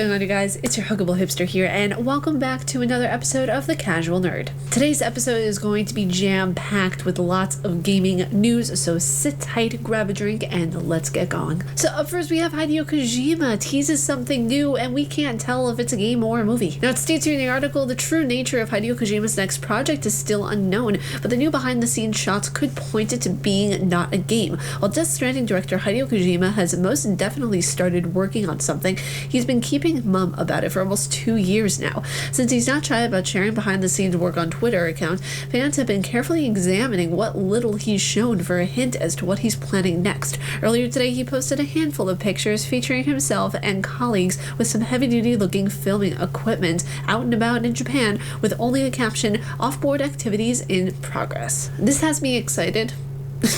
going on, you guys? It's your Huggable Hipster here, and welcome back to another episode of The Casual Nerd. Today's episode is going to be jam-packed with lots of gaming news, so sit tight, grab a drink, and let's get going. So up first, we have Hideo Kojima teases something new, and we can't tell if it's a game or a movie. Now, it states here in the article, the true nature of Hideo Kojima's next project is still unknown, but the new behind-the-scenes shots could point it to being not a game. While Death Stranding director Hideo Kojima has most definitely started working on something, he's been keeping mum about it for almost 2 years now. Since he's not shy about sharing behind-the-scenes work on Twitter account, fans have been carefully examining what little he's shown for a hint as to what he's planning next. Earlier today, he posted a handful of pictures featuring himself and colleagues with some heavy-duty looking filming equipment out and about in Japan, with only the caption, "Off-board activities in progress." This has me excited.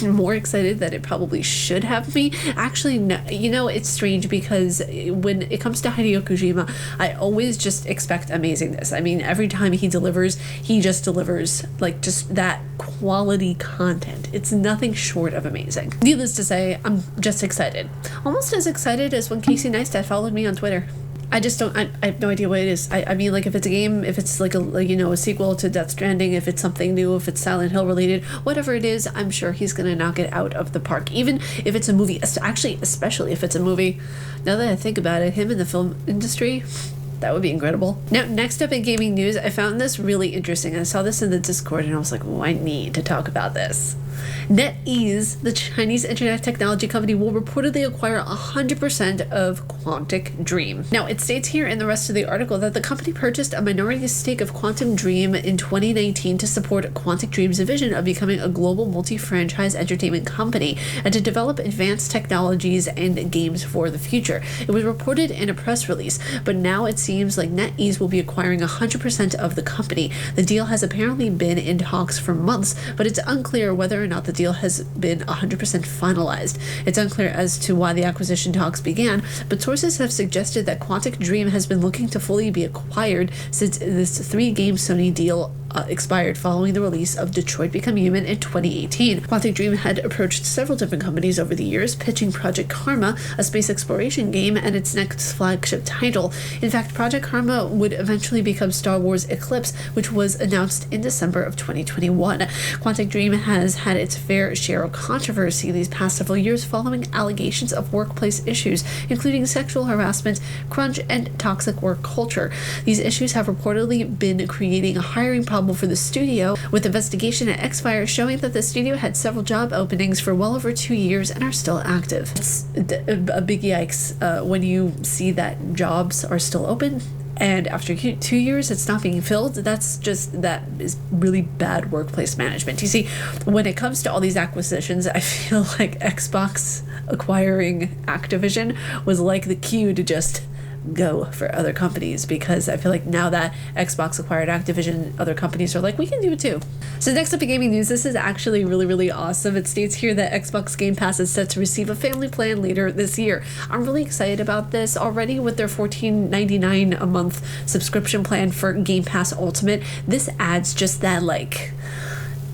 More excited than it probably should have me. Actually, no, you know, it's strange because when it comes to Hideo Kojima, I always just expect amazingness. I mean, every time he delivers, he just delivers like just that quality content. It's nothing short of amazing. Needless to say, I'm just excited. Almost as excited as when Casey Neistat followed me on Twitter. I just don't, I have no idea what it is. I mean, like, if it's a game, if it's like a sequel to Death Stranding, if it's something new, if it's Silent Hill related, whatever it is, I'm sure he's gonna knock it out of the park. Even if it's a movie, actually, especially if it's a movie. Now that I think about it, him in the film industry, that would be incredible. Now, next up in gaming news, I found this really interesting. I saw this in the Discord and I was like, oh, I need to talk about this. NetEase, the Chinese internet technology company, will reportedly acquire 100% of Quantic Dream. Now, it states here in the rest of the article that the company purchased a minority stake of Quantic Dream in 2019 to support Quantic Dream's vision of becoming a global multi-franchise entertainment company and to develop advanced technologies and games for the future. It was reported in a press release, but now it seems like NetEase will be acquiring 100% of the company. The deal has apparently been in talks for months, but it's unclear whether or not the deal has been 100% finalized. It's unclear as to why the acquisition talks began, but sources have suggested that Quantic Dream has been looking to fully be acquired since this 3-game Sony deal expired following the release of Detroit Become Human in 2018. Quantic Dream had approached several different companies over the years, pitching Project Karma, a space exploration game, and its next flagship title. In fact, Project Karma would eventually become Star Wars Eclipse, which was announced in December of 2021. Quantic Dream has had its fair share of controversy these past several years following allegations of workplace issues, including sexual harassment, crunch, and toxic work culture. These issues have reportedly been creating a hiring problem for the studio, with investigation at Xfire showing that the studio had several job openings for well over 2 years and are still active. It's a big yikes when you see that jobs are still open and after 2 years it's not being filled. That is really bad workplace management. You see, when it comes to all these acquisitions, I feel like Xbox acquiring Activision was like the cue to just go for other companies, because I feel like now that Xbox acquired Activision, other companies are like, we can do it too. So next up in gaming news, this is actually really awesome. It states here that Xbox Game Pass is set to receive a family plan later this year. I'm really excited about this already with their $14.99 a month subscription plan for Game Pass Ultimate. This adds just that like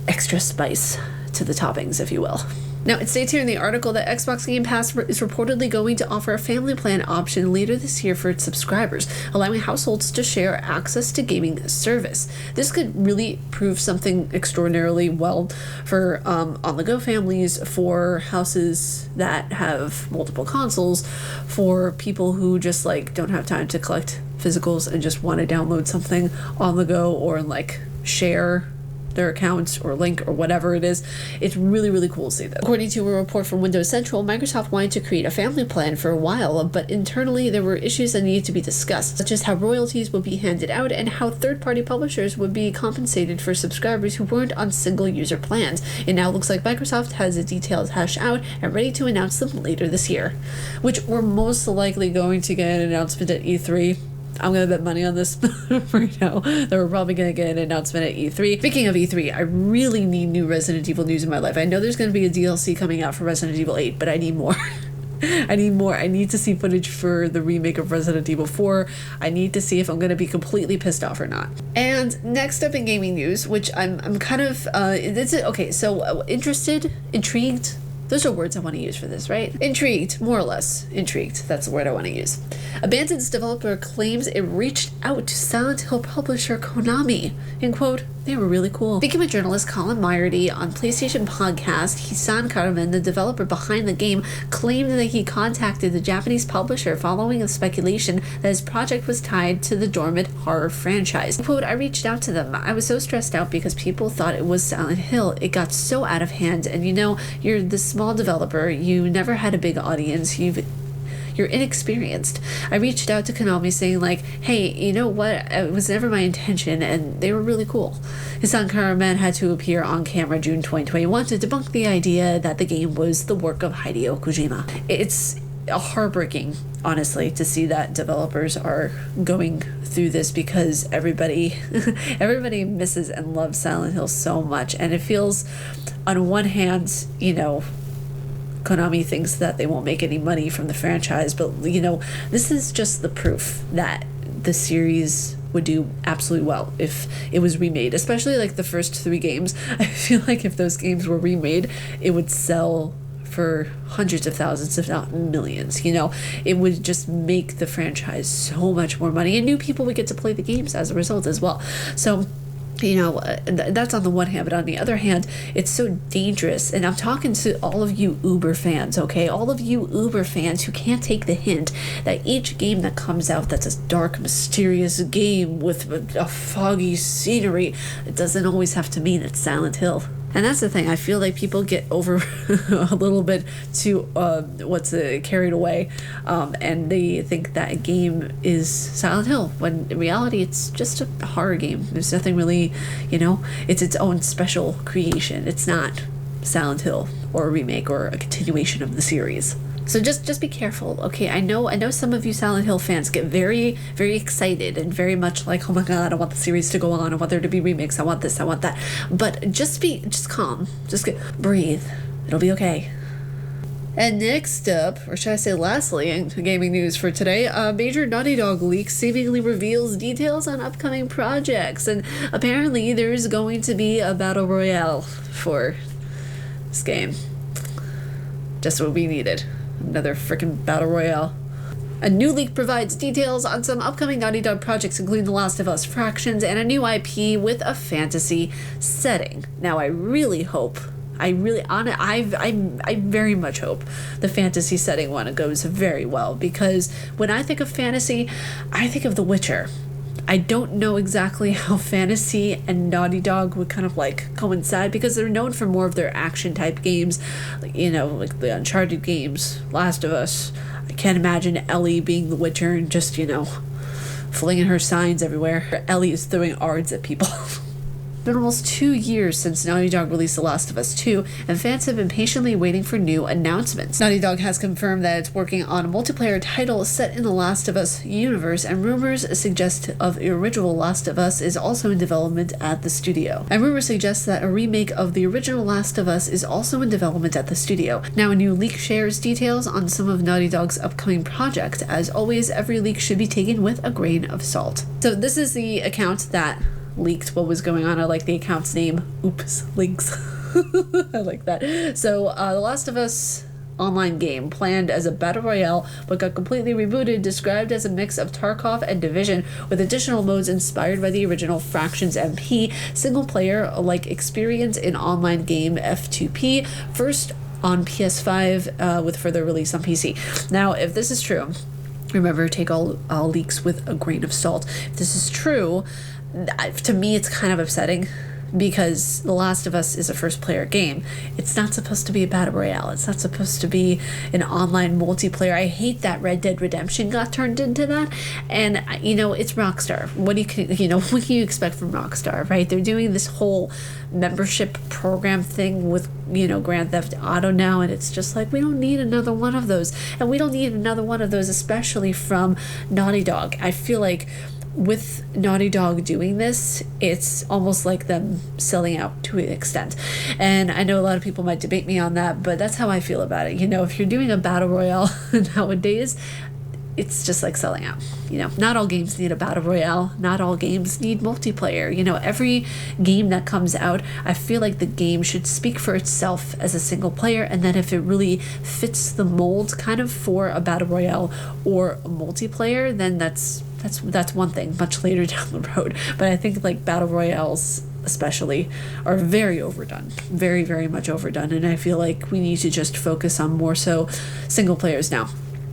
extra spice to the toppings, if you will. Now, it states here in the article that Xbox Game Pass is reportedly going to offer a family plan option later this year for its subscribers, allowing households to share access to gaming service. This could really prove something extraordinarily well for on-the-go families, for houses that have multiple consoles, for people who just like don't have time to collect physicals and just want to download something on the go or like share their accounts or link or whatever it is. It's really cool to see that. According to a report from Windows Central, Microsoft wanted to create a family plan for a while, but internally there were issues that needed to be discussed, such as how royalties would be handed out and how third-party publishers would be compensated for subscribers who weren't on single-user plans. It now looks like Microsoft has the details hashed out and ready to announce them later this year, which we're most likely going to get an announcement at E3. I'm going to bet money on this right now that we're probably going to get an announcement at E3. Speaking of E3, I really need new Resident Evil news in my life. I know there's going to be a DLC coming out for Resident Evil 8, but I need more. I need more. I need to see footage for the remake of Resident Evil 4. I need to see if I'm going to be completely pissed off or not. And next up in gaming news, which I'm kind of, okay, so interested, intrigued, Those are words I want to use for this, right? Intrigued, more or less. Intrigued, that's the word I want to use. Abandoned's developer claims it reached out to Silent Hill publisher Konami, and quote, they were really cool. Speaking with journalist Colin Meyerdy on PlayStation Podcast, Hisan Karaman, the developer behind the game, claimed that he contacted the Japanese publisher following a speculation that his project was tied to the dormant horror franchise. Quote, I reached out to them. I was so stressed out because people thought it was Silent Hill. It got so out of hand, and you know, you're this small developer, you never had a big audience, you're inexperienced. I reached out to Konami saying like, hey, you know what, it was never my intention, and they were really cool. Hisan Karaman had to appear on camera June 2021 to debunk the idea that the game was the work of Hideo Kojima. It's heartbreaking, honestly, to see that developers are going through this, because everybody misses and loves Silent Hill so much, and it feels, on one hand, you know, Konami thinks that they won't make any money from the franchise, but you know, this is just the proof that the series would do absolutely well if it was remade, especially like the first 3 games. I feel like if those games were remade, it would sell for hundreds of thousands, if not millions. You know, it would just make the franchise so much more money, and new people would get to play the games as a result as well. So, you know, that's on the one hand, but on the other hand, it's so dangerous. And I'm talking to all of you Uber fans, okay? All of you Uber fans who can't take the hint that each game that comes out that's a dark, mysterious game with a foggy scenery, it doesn't always have to mean it's Silent Hill. And that's the thing, I feel like people get over a little bit too carried away, and they think that a game is Silent Hill, when in reality it's just a horror game. There's nothing really, you know, it's its own special creation. It's not Silent Hill or a remake or a continuation of the series. So just be careful, okay? I know some of you Silent Hill fans get very, very excited and very much like, oh my god, I want the series to go on, I want there to be remakes, I want this, I want that. But just calm, breathe, it'll be okay. And next up, or should I say lastly, in gaming news for today, a major Naughty Dog leak seemingly reveals details on upcoming projects, and apparently there's going to be a battle royale for this game. Just what we needed. Another freaking battle royale. A new leak provides details on some upcoming Naughty Dog projects, including The Last of Us Fractions and a new IP with a fantasy setting. Now, I very much hope the fantasy setting one goes very well, because when I think of fantasy, I think of The Witcher. I don't know exactly how fantasy and Naughty Dog would kind of like coincide, because they're known for more of their action type games, you know, like the Uncharted games, Last of Us. I can't imagine Ellie being the Witcher and just, you know, flinging her signs everywhere. Ellie is throwing ards at people. It's been almost 2 years since Naughty Dog released The Last of Us 2, and fans have been patiently waiting for new announcements. Naughty Dog has confirmed that it's working on a multiplayer title set in The Last of Us universe, and rumors suggest of the original Last of Us is also in development at the studio. And rumors suggest that a remake of the original Last of Us is also in development at the studio. Now, a new leak shares details on some of Naughty Dog's upcoming projects. As always, every leak should be taken with a grain of salt. So this is the account that leaked what was going on. I like the account's name. Oops, links. I like that. So, The Last of Us online game, planned as a battle royale, but got completely rebooted, described as a mix of Tarkov and Division, with additional modes inspired by the original Fractions MP, single-player-like experience in online game F2P, first on PS5, with further release on PC. Now, if this is true, remember, take all leaks with a grain of salt. If this is true, to me it's kind of upsetting, because The Last of Us is a first-player game. It's not supposed to be a battle royale. It's not supposed to be an online multiplayer. I hate that Red Dead Redemption got turned into that. And, you know, it's Rockstar. What can you expect from Rockstar, right? They're doing this whole membership program thing with, you know, Grand Theft Auto now, and it's just like, we don't need another one of those. And we don't need another one of those, especially from Naughty Dog. I feel like with Naughty Dog doing this, it's almost like them selling out to an extent. And I know a lot of people might debate me on that, but that's how I feel about it. You know, if you're doing a battle royale nowadays, it's just like selling out. Not all games need a battle royale, not all games need multiplayer. Every game that comes out, I feel like the game should speak for itself as a single player, and then if it really fits the mold kind of for a battle royale or a multiplayer, then that's one thing much later down the road. But I think like battle royales especially are very overdone, very, very much overdone, and I feel like we need to just focus on more so single players now.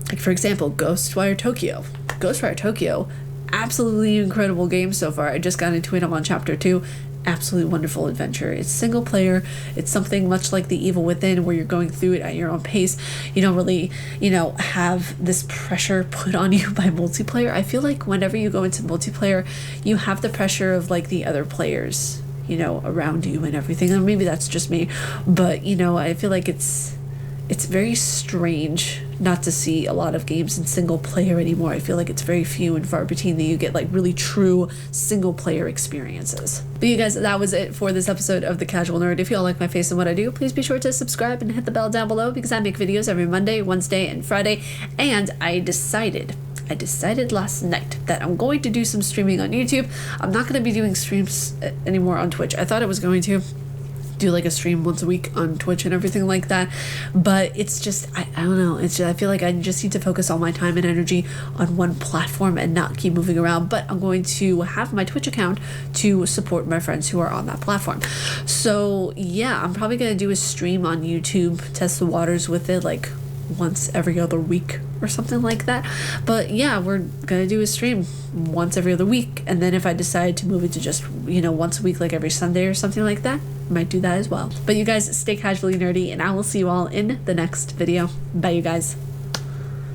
Like, for example, Ghostwire Tokyo, absolutely incredible game so far. I just got into it. I'm on chapter 2. Absolutely wonderful adventure. It's single player. It's something much like The Evil Within, where you're going through it at your own pace. You don't really, have this pressure put on you by multiplayer. I feel like whenever you go into multiplayer, you have the pressure of like the other players, around you and everything. And maybe that's just me, but I feel like it's very strange not to see a lot of games in single player anymore. I feel like it's very few and far between that you get like really true single player experiences. But you guys, that was it for this episode of The Casual Nerd. If you all like my face and what I do, please be sure to subscribe and hit the bell down below, because I make videos every Monday, Wednesday, and Friday. And I decided last night that I'm going to do some streaming on YouTube. I'm not going to be doing streams anymore on Twitch. I thought I was going to do like a stream once a week on Twitch and everything like that, but it's just I don't know, it's just, I feel like I just need to focus all my time and energy on one platform and not keep moving around. But I'm going to have my Twitch account to support my friends who are on that platform. So yeah, I'm probably gonna do a stream on YouTube, test the waters with it, like once every other week or something like that. But yeah, we're gonna do a stream once every other week, and then if I decide to move it to just once a week, like every Sunday or something like that, might do that as well. But you guys, stay casually nerdy, and I will see you all in the next video. Bye, you guys.